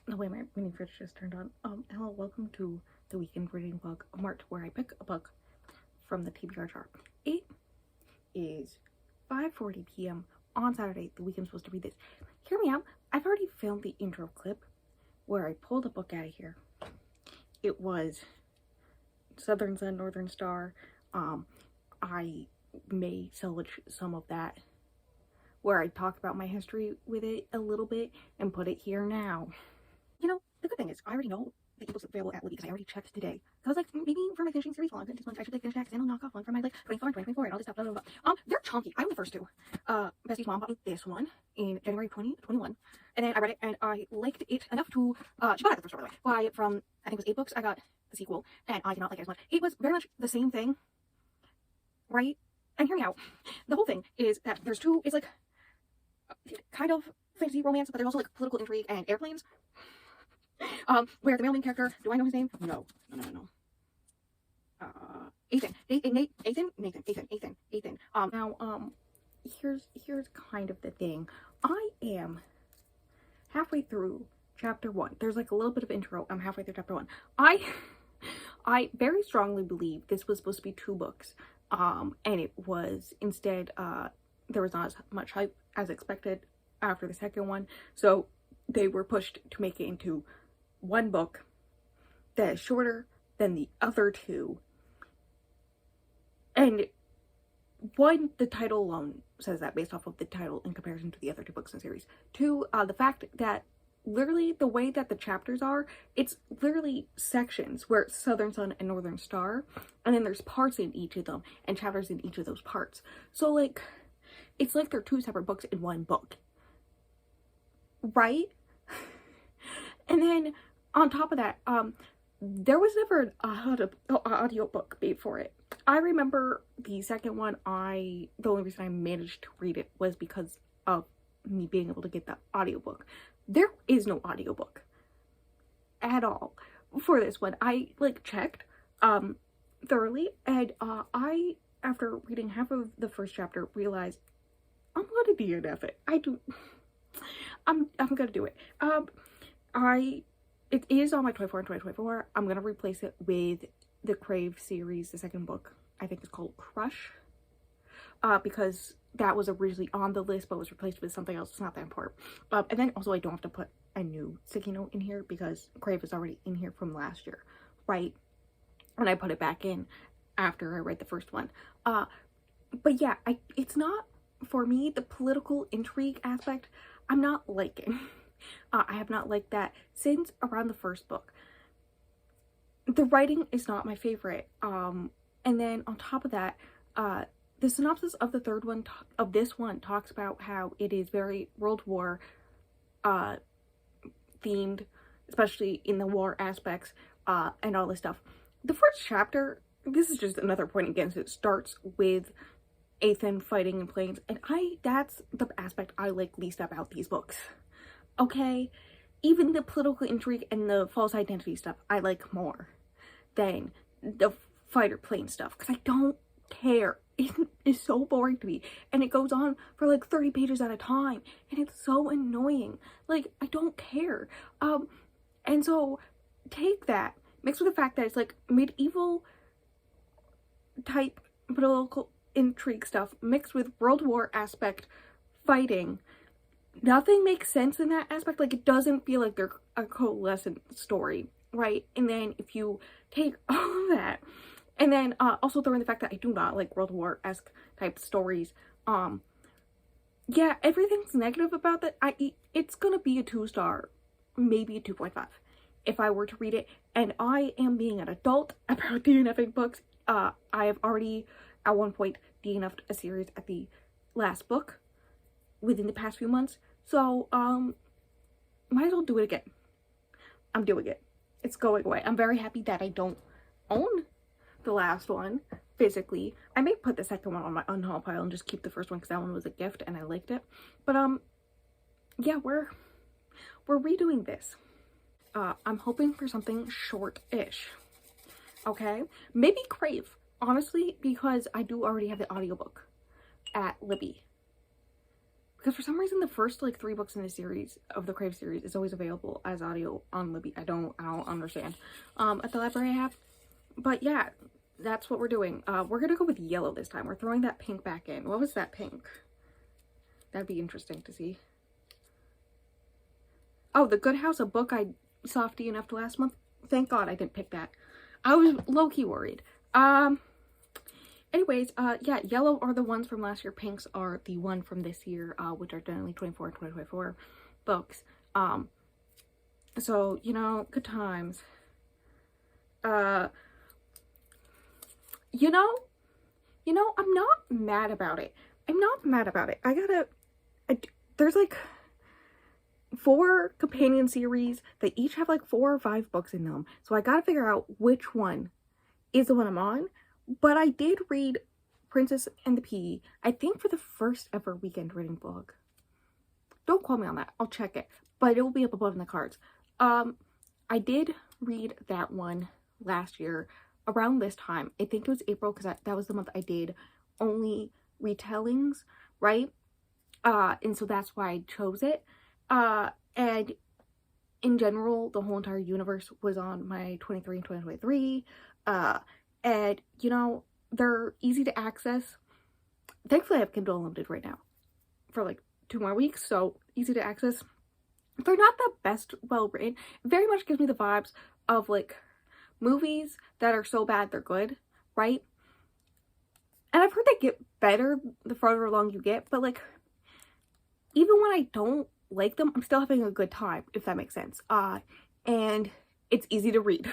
No way, my mini fridge just turned on. Hello, welcome to the weekend reading vlog of March, where I pick a book from the TBR jar. It is 5:40 p.m. on Saturday, the week I'm supposed to read this. Hear me out. I've already filmed the intro clip where I pulled a book out of here. It was Southern Sun, Northern Star. I may salvage some of that where I talk about my history with it a little bit and put it here now. You know, the good thing is, I already know the ebooks available at Libby because I already checked today. So I was like, maybe for my finishing series vlog this month, I should like finish that and I'll knock off one for my like 24 and 2024 and all this stuff, blah, blah, blah. They're chunky. I own the first two. Bestie's mom bought me this one in January 2021. And then I read it and I liked it enough to, she bought it at the first store, by the way. From, I think it was 8 books, I got the sequel and I did not like it as much. It was very much the same thing, right? And hear me out. The whole thing is that there's two, it's like, kind of fantasy romance, but there's also like political intrigue and airplanes. Where the male main character, do I know his name? No. Ethan. Now, here's kind of the thing. I am halfway through chapter 1. There's like a little bit of intro. I'm halfway through chapter 1. I very strongly believe this was supposed to be 2 books. And it was instead, there was not as much hype as expected after the second one. So they were pushed to make it into 1 book that is shorter than the other 2. And one, the title alone says that based off of the title in comparison to the other 2 books in the series. 2, the fact that literally the way that the chapters are, it's literally sections where it's Southern Sun and Northern Star, and then there's parts in each of them and chapters in each of those parts. So like, it's like they're 2 separate books in 1 book, right? And then on top of that, there was never an audio book made for it. I remember the second one, the only reason I managed to read it was because of me being able to get the audiobook. There is no audiobook at all for this one. I like checked thoroughly, and I, after reading half of the first chapter, realized I'm gonna DNF it. I'm gonna do it. It is on my 24 and 2024. I'm gonna replace it with the Crave series. The second book, I think, is called Crush, because that was originally on the list but was replaced with something else. It's not that important. And then also I don't have to put a new sticky note in here because Crave is already in here from last year, right? And I put it back in after I read the first one. But yeah, it's not, for me, the political intrigue aspect, I'm not liking. I have not liked that since around the first book. The writing is not my favorite. And then on top of that, the synopsis of the third one, of this one, talks about how it is very World War themed, especially in the war aspects, and all this stuff. The first chapter, this is just another point against it, starts with Ethan fighting in planes, and that's the aspect I like least about these books. Okay? Even the political intrigue and the false identity stuff I like more than the fighter plane stuff, because I don't care. It is so boring to me, and it goes on for like 30 pages at a time, and it's so annoying. Like, I don't care. And so take that mixed with the fact that it's like medieval type political intrigue stuff mixed with World War aspect fighting. Nothing makes sense in that aspect. Like, it doesn't feel like they're a coalescent story, right? And then if you take all of that, and then also throw in the fact that I do not like World War-esque type stories, yeah, everything's negative about that. It's gonna be a 2-star, maybe a 2.5 if I were to read it. And I am being an adult about DNFing books. I have already at one point DNF'd a series at the last book within the past few months, so might as well do it again. I'm doing it. It's going away. I'm very happy that I don't own the last one physically. I may put the second one on my unhaul pile and just keep the first one because that one was a gift and I liked it. But yeah, we're redoing this. I'm hoping for something short-ish. Okay? Maybe Crave, honestly, because I do already have the audiobook at Libby. because for some reason the first like 3 books in the series of the Crave series is always available as audio on Libby. I don't understand. At the library I have. But yeah, that's what we're doing. We're gonna go with yellow this time. We're throwing that pink back in. What was that pink? That'd be interesting to see. Oh, The Good House, a book I softy enough to last month. Thank God I didn't pick that. I was low-key worried. Anyways, yeah, yellow are the ones from last year. Pinks are the one from this year, which are generally 24 and 2024 books. So, you know, good times. You know, I'm not mad about it. I'm not mad about it. There's like 4 companion series that each have like 4 or 5 books in them. So I gotta figure out which one is the one I'm on. But I did read Princess and the Pea, I think for the first ever weekend reading vlog. Don't quote me on that. I'll check it. But it will be up above in the cards. I did read that one last year around this time. I think it was April because that was the month I did only retellings, right? And so that's why I chose it. And in general, the whole entire universe was on my 23 and 2023. And, you know, they're easy to access. Thankfully, I have Kindle Unlimited right now for like 2 more weeks, so easy to access. They're not the best well written. It very much gives me the vibes of like movies that are so bad they're good, right? And I've heard they get better the further along you get, but like even when I don't like them, I'm still having a good time, if that makes sense. And it's easy to read,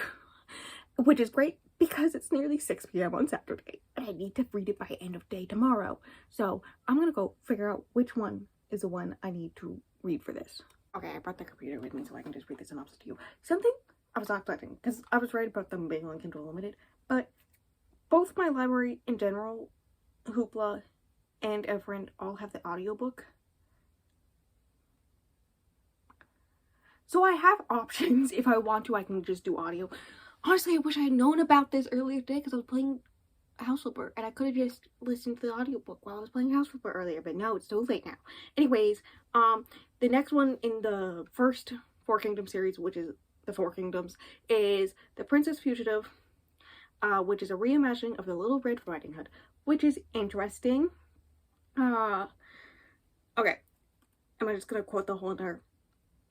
which is great because it's nearly 6 p.m. on Saturday and I need to read it by end of day tomorrow. So I'm gonna go figure out which one is the one I need to read for this. Okay, I brought the computer with me so I can just read the synopsis to you. Something I was not expecting, because I was right about them being on Kindle Unlimited, but both my library in general, Hoopla, and Everend all have the audiobook. So I have options. If I want to, I can just do audio. Honestly, I wish I had known about this earlier today because I was playing House Flipper and I could have just listened to the audiobook while I was playing House Flipper earlier, but no, it's too late now. Anyways, the next one in the first 4 Kingdoms series, which is the 4 Kingdoms, is The Princess Fugitive, which is a reimagining of the Little Red Riding Hood, which is interesting. Okay, am I just gonna quote the whole entire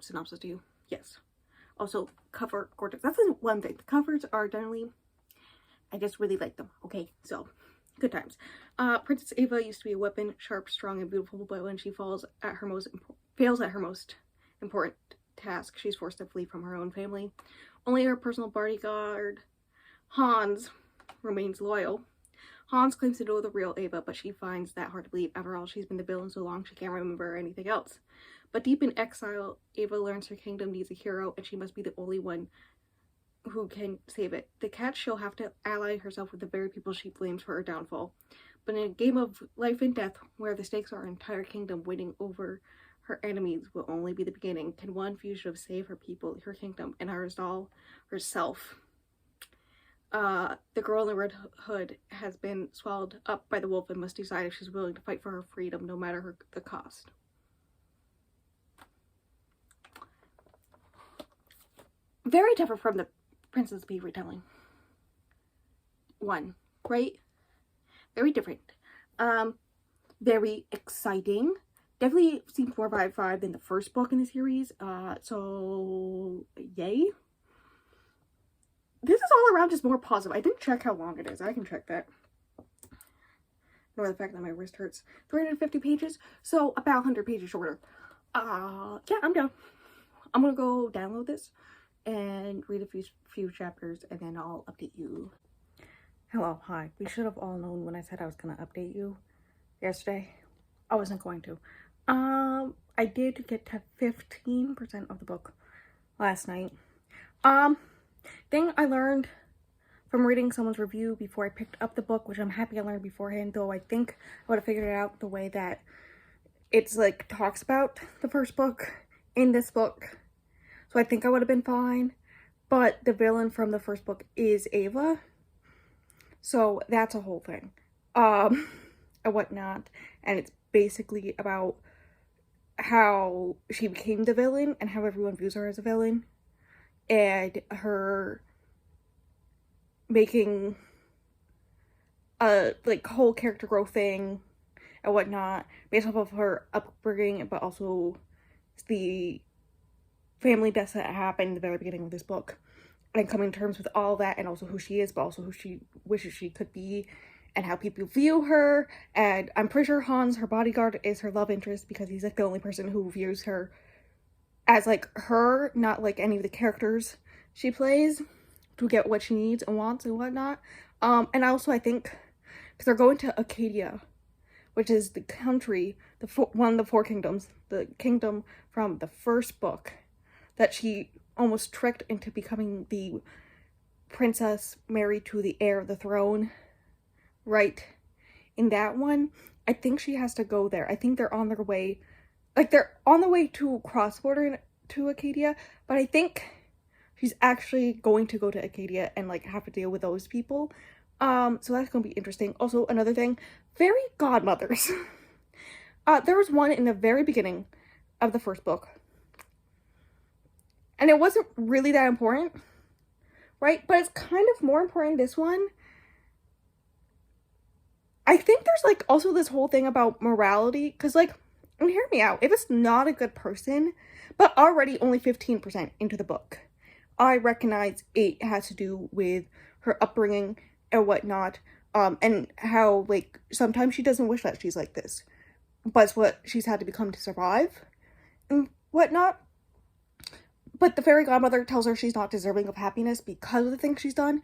synopsis to you? Yes. Also, cover gorgeous. That's one thing. The covers are generally, I just really like them. Okay, so good times. Princess Ava used to be a weapon, sharp, strong, and beautiful, but when she fails at her most important task, she's forced to flee from her own family. Only her personal bodyguard, Hans, remains loyal. Hans claims to know the real Ava, but she finds that hard to believe. After all, she's been the villain so long she can't remember anything else. But deep in exile, Ava learns her kingdom needs a hero, and she must be the only one who can save it. The catch, she'll have to ally herself with the very people she blames for her downfall. But in a game of life and death, where the stakes are an entire kingdom winning over her enemies will only be the beginning. Can one fugitive save her people, her kingdom, and herself? The girl in the red hood has been swallowed up by the wolf and must decide if she's willing to fight for her freedom, no matter the cost. Very different from the Princess Bee retelling. One, right? Very different. Very exciting. Definitely seems more vibe than the first book in the series. So yay. This is all around just more positive. I didn't check how long it is. I can check that. Nor the fact that my wrist hurts. 350 pages, so about 100 pages shorter. Yeah, I'm done. I'm gonna go download this and read a few chapters, and then I'll update you. Hello, hi. We should have all known when I said I was gonna update you yesterday. I wasn't going to. I did get to 15% of the book last night. Thing I learned from reading someone's review before I picked up the book, which I'm happy I learned beforehand, though I think I would have figured it out the way that it's like talks about the first book in this book. So I think I would have been fine. But the villain from the first book is Ava. So that's a whole thing. And whatnot. And it's basically about how she became the villain and how everyone views her as a villain, and her making a like whole character growth thing and whatnot based off of her upbringing, but also the family deaths that happened in the very beginning of this book, and coming to terms with all that, and also who she is, but also who she wishes she could be, and how people view her. And I'm pretty sure Hans, her bodyguard, is her love interest, because he's like the only person who views her as like her, not like any of the characters she plays, to get what she needs and wants and whatnot. And also I think because they're going to Acadia, which is the country, one of the four kingdoms, the kingdom from the first book that she almost tricked into becoming the princess married to the heir of the throne, right? In that one, I think she has to go there. I think they're on their way, like they're on the way to cross border to Acadia, but I think she's actually going to go to Acadia and like have to deal with those people. So that's gonna be interesting. Also, another thing, fairy godmothers. There was one in the very beginning of the first book, and it wasn't really that important, right? But it's kind of more important this one. I think there's like also this whole thing about morality, because like, and hear me out, if it's not a good person, but already only 15% into the book, I recognize it has to do with her upbringing and whatnot, and how like sometimes she doesn't wish that she's like this, but it's what she's had to become to survive and whatnot. But the fairy godmother tells her she's not deserving of happiness because of the things she's done,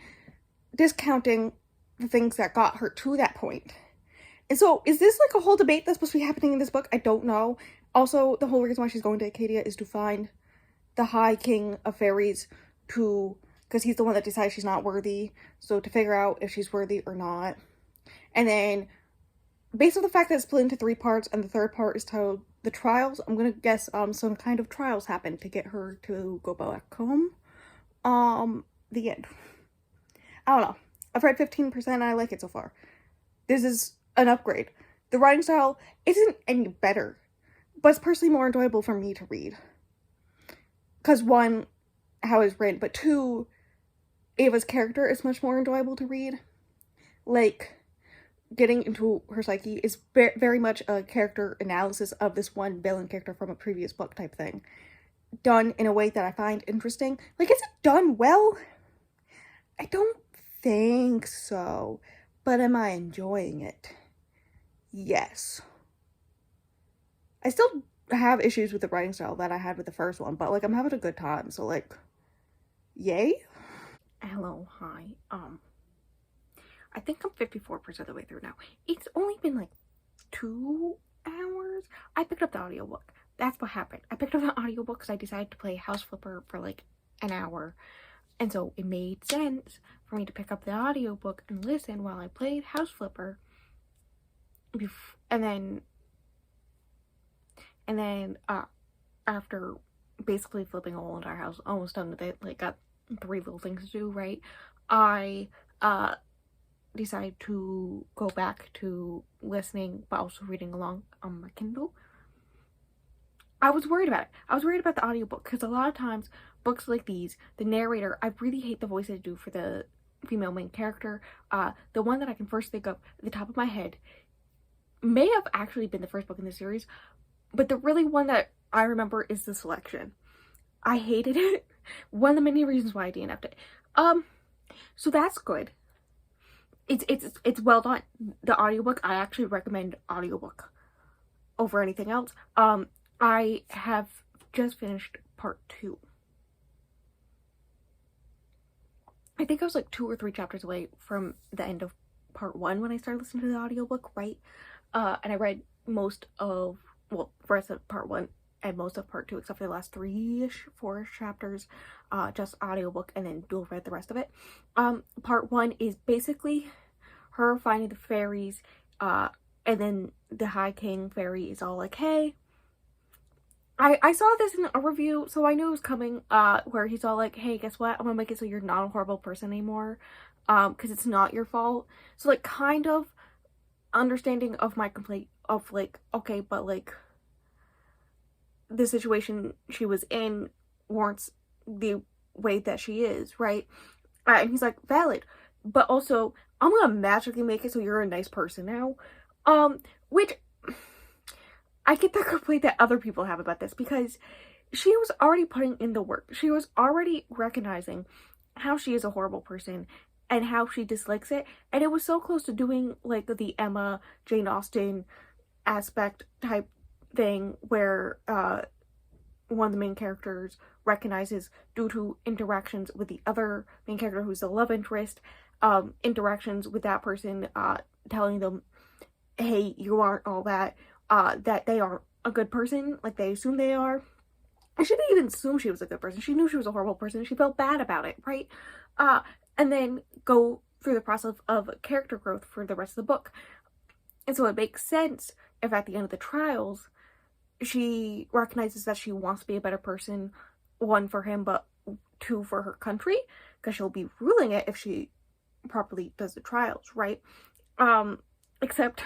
discounting the things that got her to that point. And so, is this like a whole debate that's supposed to be happening in this book? I don't know. Also, the whole reason why she's going to Acadia is to find the High King of Fairies, because he's the one that decides she's not worthy. So to figure out if she's worthy or not. And then, based on the fact that it's split into 3 parts, and the third part is titled The Trials, I'm gonna guess some kind of trials happen to get her to go back home. The end. I don't know. I've read 15% and I like it so far. This is an upgrade. The writing style isn't any better, but it's personally more enjoyable for me to read. Because one, how it's written, but two, Ava's character is much more enjoyable to read. Like, getting into her psyche is very much a character analysis of this one villain character from a previous book type thing, done in a way that I find interesting. Like, is it done well? I don't think so, but am I enjoying it? Yes. I still have issues with the writing style that I had with the first one, but like I'm having a good time, so like, yay. Hello, hi. I think I'm 54% of the way through now. It's only been like 2 hours. I picked up the audiobook. That's what happened. I picked up the audiobook because I decided to play House Flipper for like an hour. And so it made sense for me to pick up the audiobook and listen while I played House Flipper. And then after basically flipping a whole entire house, almost done with it, like got 3 little things to do, right? I decided to go back to listening but also reading along on my Kindle. I was worried about it. I was worried about the audiobook because a lot of times books like these, the narrator, I really hate the voice they do for the female main character. The one that I can first think of at the top of my head may have actually been the first book in the series, but the really one that I remember is The Selection. I hated it. One of the many reasons why I DNF'd it. So that's good. It's well done. The audiobook, I actually recommend audiobook over anything else. I have just finished part 2. I think I was like 2 or 3 chapters away from the end of part 1 when I started listening to the audiobook, right? And I read most of, well, the rest of part 1 and most of part 2, except for the last 3-ish, 4-ish chapters, just audiobook, and then dual read the rest of it. Part 1 is basically her finding the fairies, and then the High King fairy is all like, hey, I saw this in a review, so I knew it was coming, where he's all like, hey, guess what? I'm gonna make it so you're not a horrible person anymore, because it's not your fault. So, like, kind of understanding of my complaint of, like, okay, but, like, the situation she was in warrants the way that she is, right? And he's like, valid. But also, I'm gonna magically make it so you're a nice person now. Which I get the complaint that other people have about this, because she was already putting in the work. She was already recognizing how she is a horrible person and how she dislikes it. And it was so close to doing like the Emma, Jane Austen aspect type thing where one of the main characters recognizes, due to interactions with the other main character who's the love interest, interactions with that person, telling them, hey, you aren't all that, that they aren't a good person, like they assume they are. And she didn't even assume she was a good person. She knew she was a horrible person. She felt bad about it, right? And then go through the process of character growth for the rest of the book. And so it makes sense if at the end of the trials, she recognizes that she wants to be a better person, one, for him, but two, for her country, because she'll be ruling it if she properly does the trials, right? Except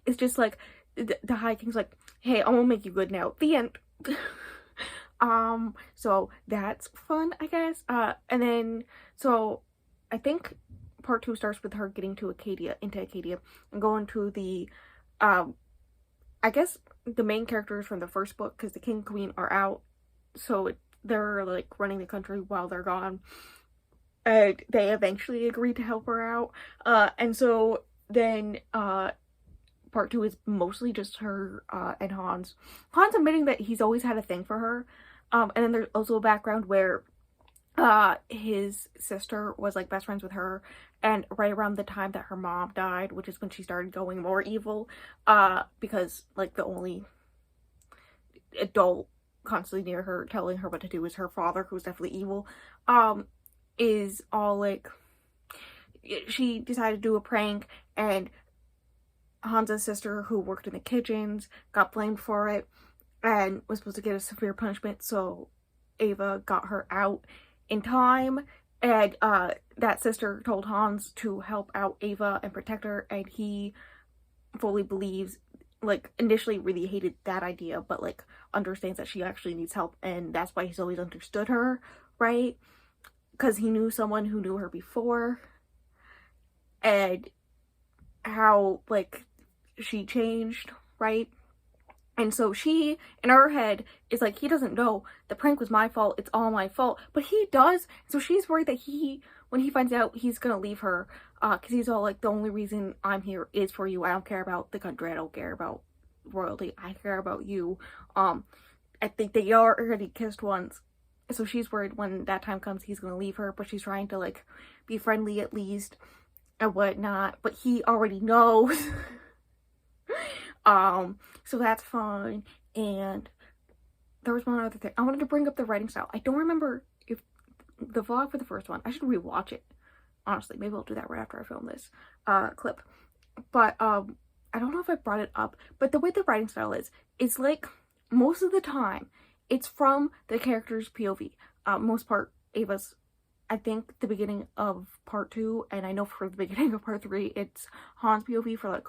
it's just like the High King's like, hey, I'm gonna make you good now. The end. So that's fun, I guess. And then, so I think part 2 starts with her getting into Acadia, and going to the, I guess the main characters from the first book, because the king and queen are out, so they're like running the country while they're gone. And they eventually agreed to help her out. And so then, part 2 is mostly just her, and Hans. Hans admitting that he's always had a thing for her. And then there's also a background where his sister was like best friends with her, and right around the time that her mom died, which is when she started going more evil, because like the only adult constantly near her telling her what to do is her father, who's definitely evil, is all like, she decided to do a prank, and Hansa's sister, who worked in the kitchens, got blamed for it and was supposed to get a severe punishment, so Ava got her out in time. And that sister told Hans to help out Ava and protect her, and he fully believes, like, initially really hated that idea, but like understands that she actually needs help, and that's why he's always understood her, right? Because he knew someone who knew her before, and how like she changed, right? And so she, in her head, is like, he doesn't know. The prank was my fault. It's all my fault. But he does. So she's worried that when he finds out, he's going to leave her. Because he's all like, the only reason I'm here is for you. I don't care about the country. I don't care about royalty. I care about you. I think they already kissed once. So she's worried when that time comes, he's going to leave her. But she's trying to like be friendly at least and whatnot. But he already knows. So that's fine. And there was one other thing. I wanted to bring up the writing style. I don't remember if the vlog for the first one, I should rewatch it. Honestly, maybe I'll do that right after I film this clip. But I don't know if I brought it up, but the way the writing style is like most of the time it's from the character's POV. Most part Ava's. I think the beginning of part 2, and I know for the beginning of part 3, it's Hans' POV for like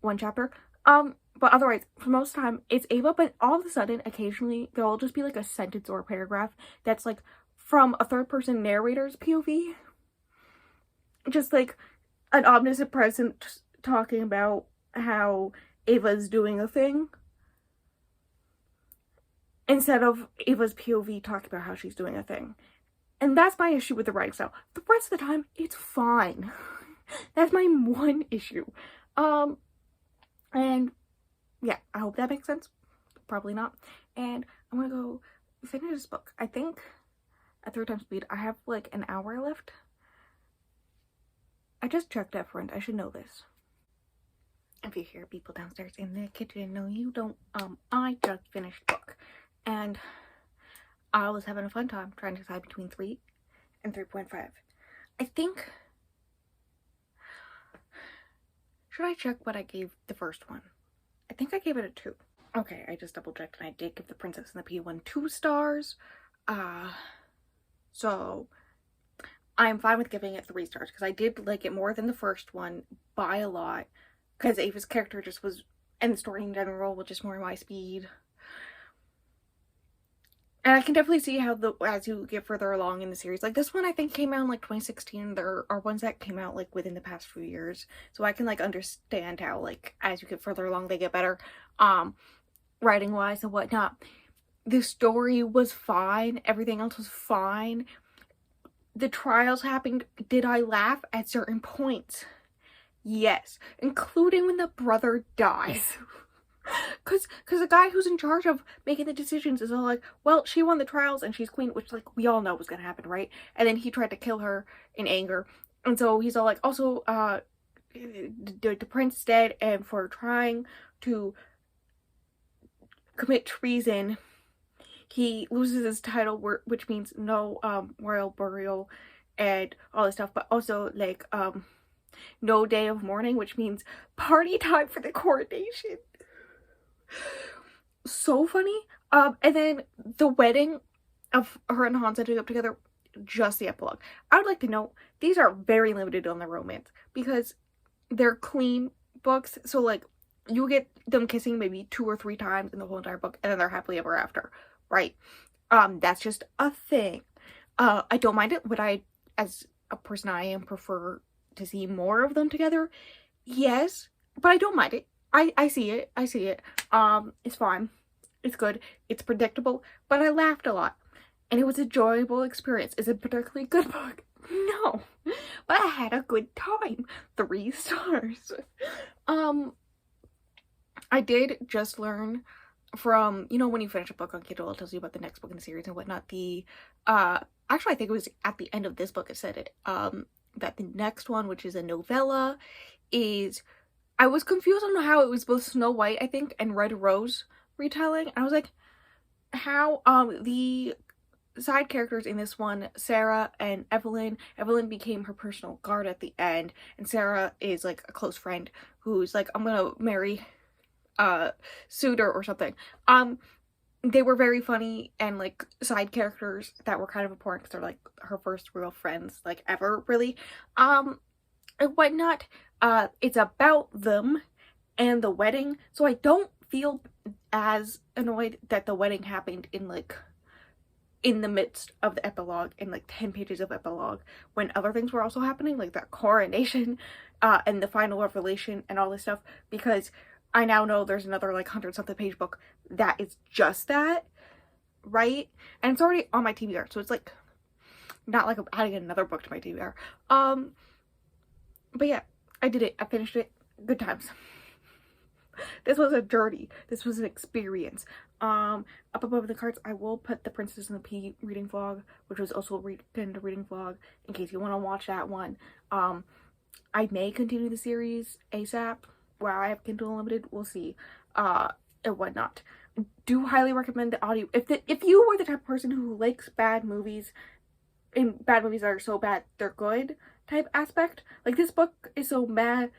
one chapter. But otherwise, for most time, it's Ava, but all of a sudden, occasionally, there'll just be like a sentence or a paragraph that's like from a third-person narrator's POV. Just like an omniscient presence talking about how Ava's doing a thing, instead of Ava's POV talking about how she's doing a thing. And that's my issue with the writing style. The rest of the time, it's fine. That's my one issue. And yeah, I hope that makes sense. Probably not. And I'm gonna go finish this book. I think at 3 times speed, I have like an hour left. I just checked that, friend. I should know this. If you hear people downstairs in the kitchen, no you don't. I just finished the book. And I was having a fun time trying to decide between 3 and 3.5. I think... Should I check what I gave the first one? I think I gave it a 2. Okay, I just double checked and I did give The Princess and the P1 2 stars. So I'm fine with giving it 3 stars because I did like it more than the first one by a lot. Because Ava's character just was, and the story in general was just more my speed. And I can definitely see how as you get further along in the series, like this one I think came out in like 2016. There are ones that came out like within the past few years, so I can like understand how like as you get further along they get better, writing wise and whatnot. The story was fine, everything else was fine. The trials happened. Did I laugh at certain points? Yes, including when the brother dies. Cause the guy who's in charge of making the decisions is all like, well, she won the trials and she's queen, which like we all know was gonna happen, right? And then he tried to kill her in anger, and so he's all like, also, the prince is dead, and for trying to commit treason, he loses his title, which means no royal burial and all this stuff, but also like no day of mourning, which means party time for the coronation. So funny. And then the wedding of her and Hans ending up together, just the epilogue. I would like to note, these are very limited on the romance because they're clean books, so like you get them kissing maybe 2 or 3 times in the whole entire book, and then they're happily ever after, right? That's just a thing. I don't mind it. Would I, as a person I am, prefer to see more of them together? Yes, but I don't mind it. I see it. I see it. It's fine. It's good. It's predictable, but I laughed a lot. And it was an enjoyable experience. Is it a particularly good book? No. But I had a good time. 3 stars. I did just learn from, you know, when you finish a book on Kindle, it tells you about the next book in the series and whatnot. Actually, I think it was at the end of this book it said it, that the next one, which is a novella, is, I was confused on how it was both Snow White, I think, and Red Rose retelling. I was like, how, the side characters in this one, Sarah and Evelyn became her personal guard at the end, and Sarah is like a close friend who's like, I'm gonna marry suitor or something. They were very funny and like side characters that were kind of important because they're like her first real friends like ever, really, and whatnot. It's about them and the wedding, so I don't feel as annoyed that the wedding happened in like in the midst of the epilogue, in like 10 pages of epilogue, when other things were also happening, like that coronation and the final revelation and all this stuff, because I now know there's another like 100-something page book that is just that, right? And it's already on my TBR, so it's like not like I'm adding another book to my TBR. But yeah, I did it. I finished it. Good times. This was a journey. This was an experience. Up above the cards, I will put the Princess and the Pea reading vlog, which was also a reading vlog, in case you want to watch that one. I may continue the series ASAP, where I have Kindle Unlimited. We'll see, and whatnot. Do highly recommend the audio. If you were the type of person who likes bad movies, and bad movies that are so bad they're good type aspect, like this book is so bad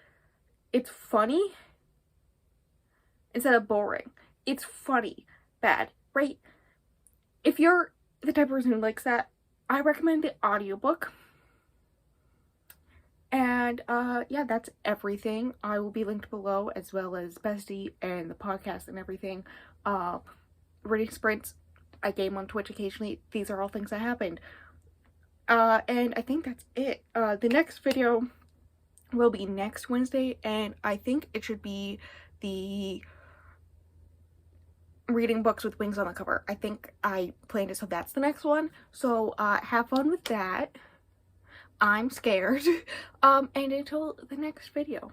it's funny instead of boring. It's funny bad, right? If you're the type of person who likes that, I recommend the audiobook. And yeah, that's everything. I will be linked below, as well as Bestie and the podcast and everything. Reading sprints, I game on Twitch occasionally. These are all things that happened. And I think that's it. The next video will be next Wednesday, and I think it should be the reading books with wings on the cover. I think I planned it so that's the next one. So have fun with that. I'm scared. And until the next video.